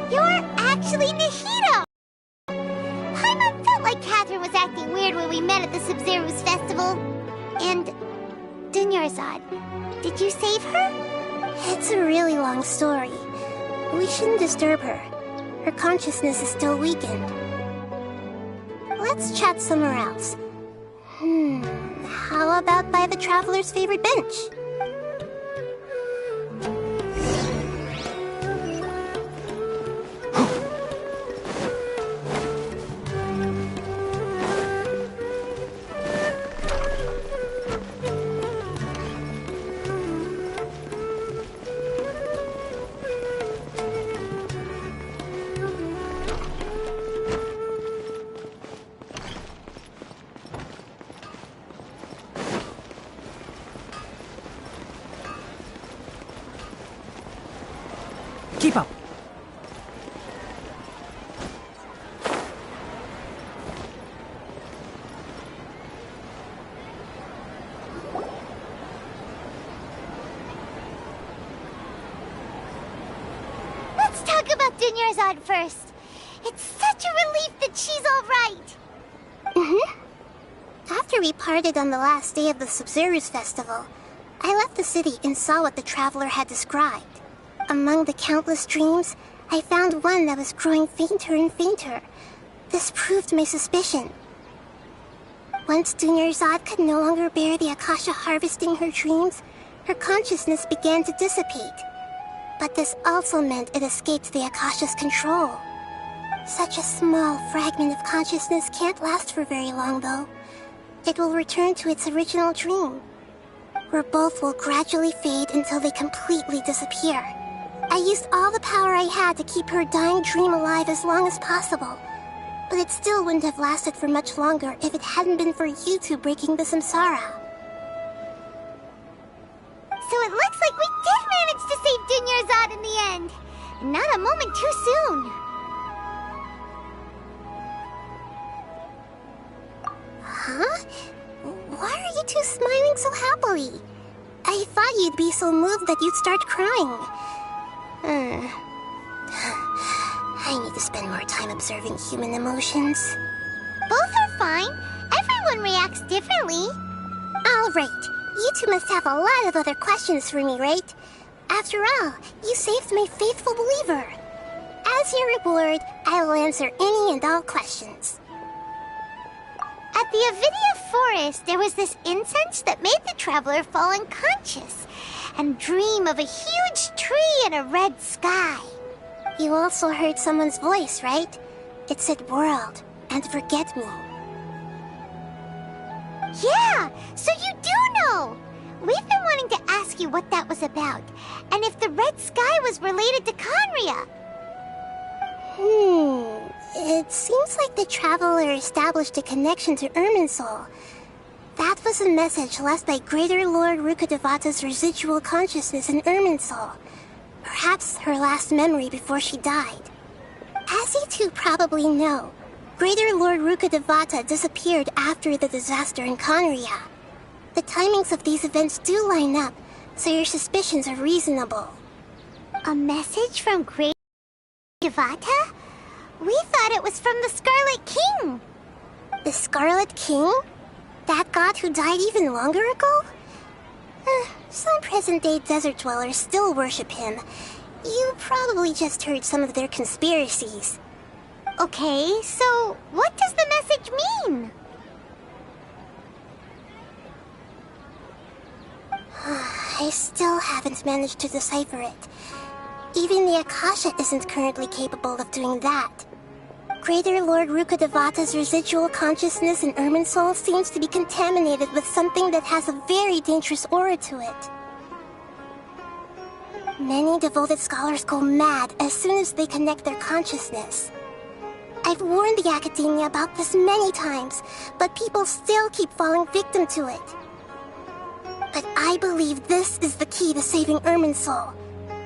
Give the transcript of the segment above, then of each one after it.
You're actually Nahito! Paimon felt like Catherine was acting weird when we met at the Sumeru's festival. And... Dunyarzad, did you save her? It's a really long story. We shouldn't disturb her. Her consciousness is still weakened. Let's chat somewhere else. How about by the traveler's favorite bench? Keep up. Let's talk about Dunyarzad first. It's such a relief that she's all right. After we parted on the last day of the Sumeru's festival, I left the city and saw what the traveler had described. Among the countless dreams, I found one that was growing fainter and fainter. This proved my suspicion. Once Dunyarzad could no longer bear the Akasha harvesting her dreams, her consciousness began to dissipate. But this also meant it escaped the Akasha's control. Such a small fragment of consciousness can't last for very long, though. It will return to its original dream, where both will gradually fade until they completely disappear. I used all the power I had to keep her dying dream alive as long as possible, but it still wouldn't have lasted for much longer if it hadn't been for you two breaking the samsara. So it looks like we did manage to save Dunyarzad in the end. Not a moment too soon. Huh? Why are you two smiling so happily? I thought you'd be so moved that you'd start crying. I need to spend more time observing human emotions. Both are fine. Everyone reacts differently. All right. You two must have a lot of other questions for me, right? After all, you saved my faithful believer. As your reward, I will answer any and all questions. At the Avidia forest, there was this incense that made the traveler fall unconscious and dream of a huge tree and a red sky. You also heard someone's voice, right? It said world and forget me. Yeah, so you do know! We've been wanting to ask you what that was about, and if the red sky was related to Conria. It seems like the traveler established a connection to Irminsul. That was a message left by Greater Lord Rukkhadevata's residual consciousness in Irminsul. Perhaps her last memory before she died. As you two probably know, Greater Lord Rukkhadevata disappeared after the disaster in Conria. The timings of these events do line up, so your suspicions are reasonable. A message from Greater Devata? We thought it was from the Scarlet King. The Scarlet King? That god who died even longer ago? Some present-day desert dwellers still worship him. You probably just heard some of their conspiracies. Okay, so what does the message mean? I still haven't managed to decipher it. Even the Akasha isn't currently capable of doing that. Greater Lord Rukkhadevata's residual consciousness in Irminsul seems to be contaminated with something that has a very dangerous aura to it. Many devoted scholars go mad as soon as they connect their consciousness. I've warned the Academia about this many times, but people still keep falling victim to it. But I believe this is the key to saving Irminsul.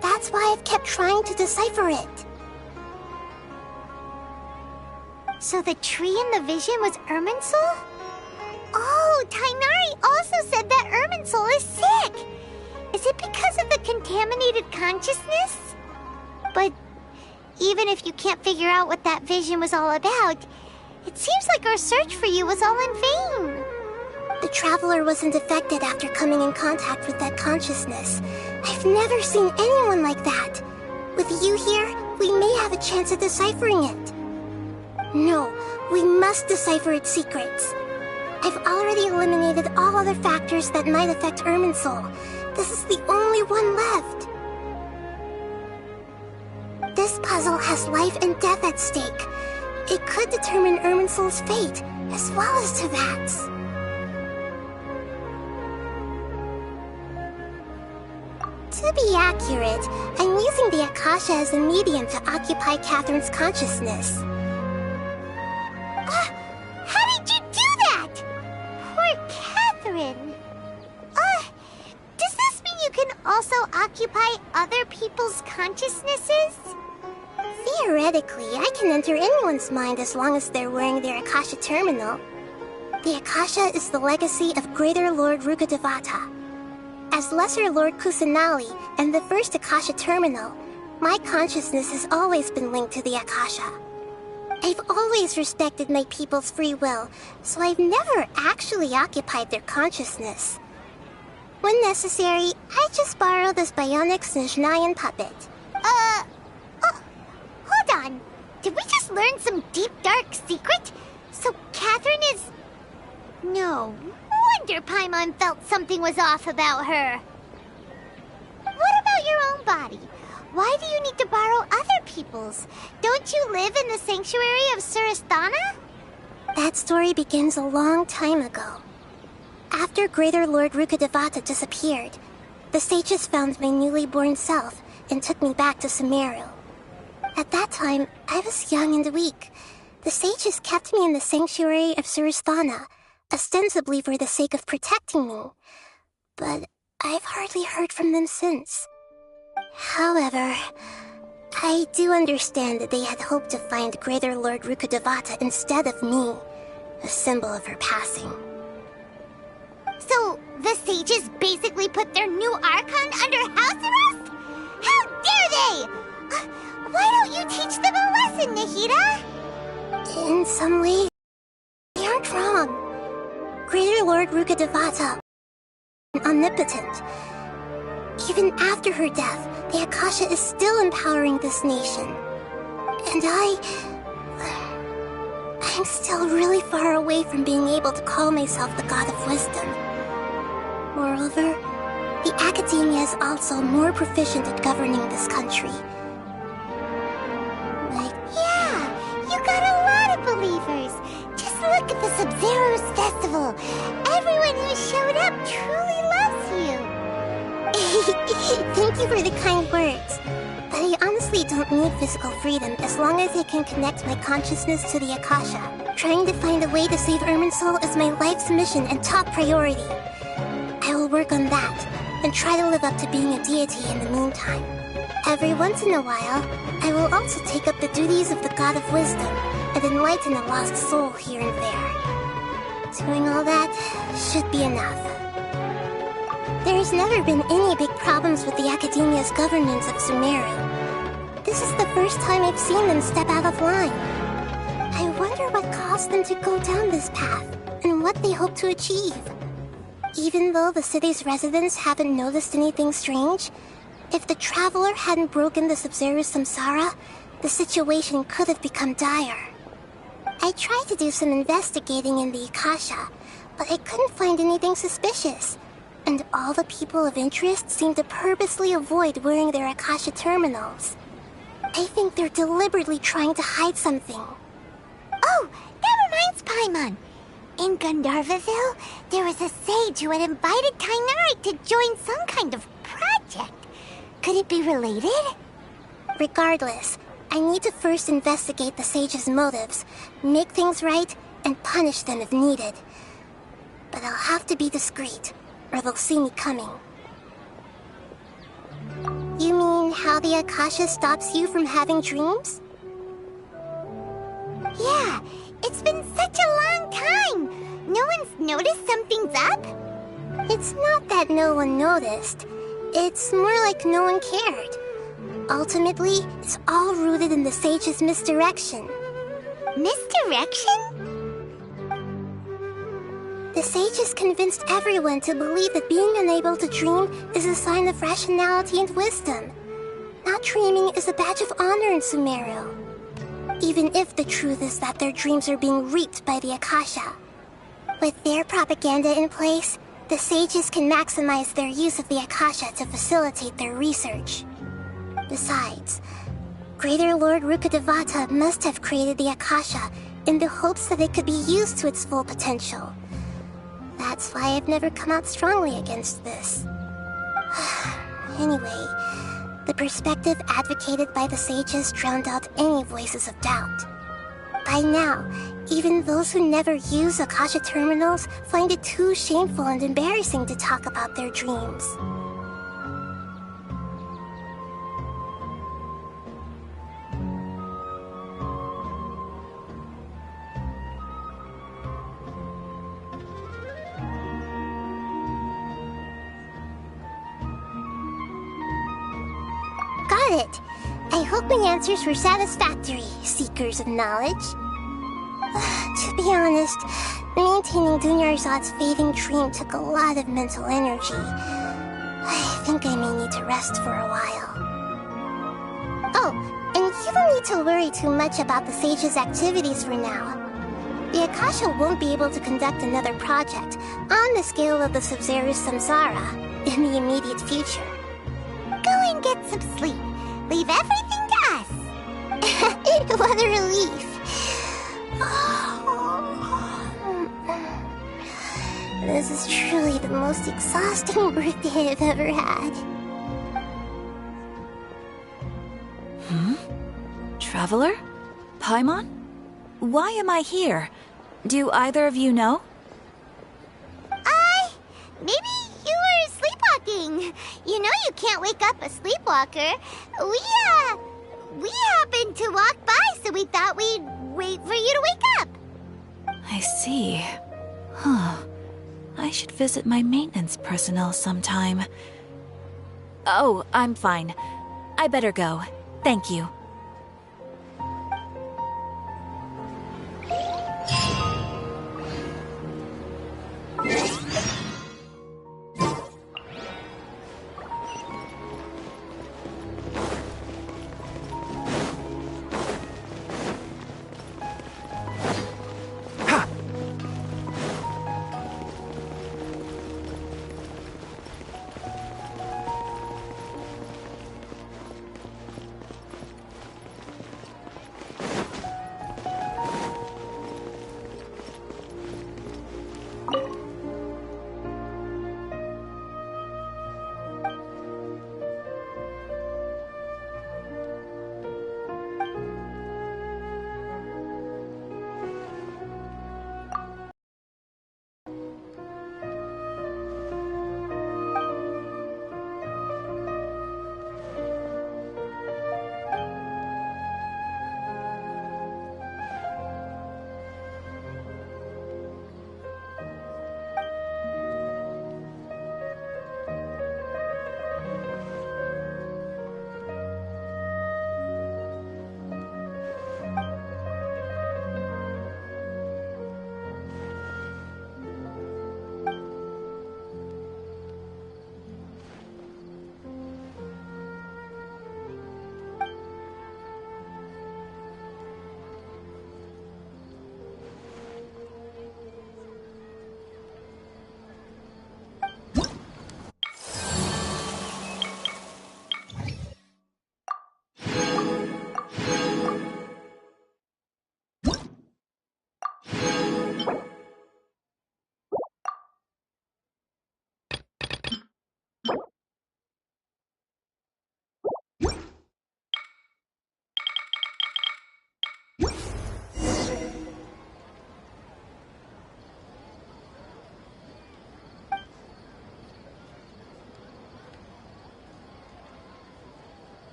That's why I've kept trying to decipher it. So the tree in the vision was Irminsul? Oh, Tainari also said that Irminsul is sick! Is it because of the contaminated consciousness? But even if you can't figure out what that vision was all about, it seems like our search for you was all in vain. The Traveler wasn't affected after coming in contact with that consciousness. I've never seen anyone like that. With you here, we may have a chance at deciphering it. No, we must decipher its secrets. I've already eliminated all other factors that might affect Irminsul. This is the only one left. This puzzle has life and death at stake. It could determine Irminsul's fate, as well as Tevat's. To be accurate, I'm using the Akasha as a medium to occupy Catherine's consciousness. How did you do that? Poor Catherine. Does this mean you can also occupy other people's consciousnesses? Theoretically, I can enter anyone's mind as long as they're wearing their Akasha terminal. The Akasha is the legacy of Greater Lord Rukkhadevata. As Lesser Lord Kusanali and the first Akasha terminal, my consciousness has always been linked to the Akasha. I've always respected my people's free will, so I've never actually occupied their consciousness. When necessary, I just borrow this bionic Snezhnayan puppet. Hold on. Did we just learn some deep, dark secret? So Catherine is... No wonder Paimon felt something was off about her. What about your own body? Why do you need to borrow other people's? Don't you live in the sanctuary of Surasthana? That story begins a long time ago. After Greater Lord Rukkhadevata disappeared, the sages found my newly born self and took me back to Sumeru. At that time, I was young and weak. The sages kept me in the sanctuary of Surasthana, ostensibly for the sake of protecting me. But I've hardly heard from them since. However, I do understand that they had hoped to find Greater Lord Rukkhadevata instead of me, a symbol of her passing. So, the sages basically put their new Archon under house arrest? How dare they! Why don't you teach them a lesson, Nahida? In some ways, they aren't wrong. Greater Lord Rukkhadevata, omnipotent. Even after her death, the Akasha is still empowering this nation. And I'm still really far away from being able to call myself the God of Wisdom. Moreover, the Academia is also more proficient at governing this country. Yeah, you got a lot of believers. Just look at the Sub-Zero's festival. Everyone who showed up truly loves you. Thank you for the kind words. But I honestly don't need physical freedom as long as I can connect my consciousness to the Akasha. Trying to find a way to save Irminsul is my life's mission and top priority. I will work on that, and try to live up to being a deity in the meantime. Every once in a while, I will also take up the duties of the God of Wisdom and enlighten a lost soul here and there. Doing all that should be enough. There's never been any big problems with the Academia's governance of Sumeru. This is the first time I've seen them step out of line. I wonder what caused them to go down this path, and what they hope to achieve. Even though the city's residents haven't noticed anything strange, if the Traveler hadn't broken the Sub-Zero samsara, the situation could have become dire. I tried to do some investigating in the Akasha, but I couldn't find anything suspicious. And all the people of interest seem to purposely avoid wearing their Akasha terminals. I think they're deliberately trying to hide something. Oh, that reminds Paimon. In Gandharvaville, there was a sage who had invited Tainari to join some kind of project. Could it be related? Regardless, I need to first investigate the sage's motives, make things right, and punish them if needed. But I'll have to be discreet, or they'll see me coming. You mean how the Akasha stops you from having dreams? Yeah, it's been such a long time. No one's noticed something's up? It's not that no one noticed. It's more like no one cared. Ultimately, it's all rooted in the sage's misdirection. Misdirection? The sages convinced everyone to believe that being unable to dream is a sign of rationality and wisdom. Not dreaming is a badge of honor in Sumeru. Even if the truth is that their dreams are being reaped by the Akasha. With their propaganda in place, the sages can maximize their use of the Akasha to facilitate their research. Besides, Greater Lord Rukkhadevata must have created the Akasha in the hopes that it could be used to its full potential. That's why I've never come out strongly against this. Anyway, the perspective advocated by the sages drowned out any voices of doubt. By now, even those who never use Akasha terminals find it too shameful and embarrassing to talk about their dreams. Got it! I hope my answers were satisfactory, seekers of knowledge. To be honest, maintaining Dunyarzad's fading dream took a lot of mental energy. I think I may need to rest for a while. Oh, and you don't need to worry too much about the sage's activities for now. The Akasha won't be able to conduct another project on the scale of the Sumeru Samsara in the immediate future. Go and get some sleep. Leave everything to us. What a relief. This is truly the most exhausting birthday I've ever had. Traveler? Paimon? Why am I here? Do either of you know? Maybe you were sleepwalking. You know you can't wake up a sleepwalker. We happened to walk by, so we thought we'd wait for you to wake up. I see. Huh. I should visit my maintenance personnel sometime. Oh, I'm fine. I better go. Thank you.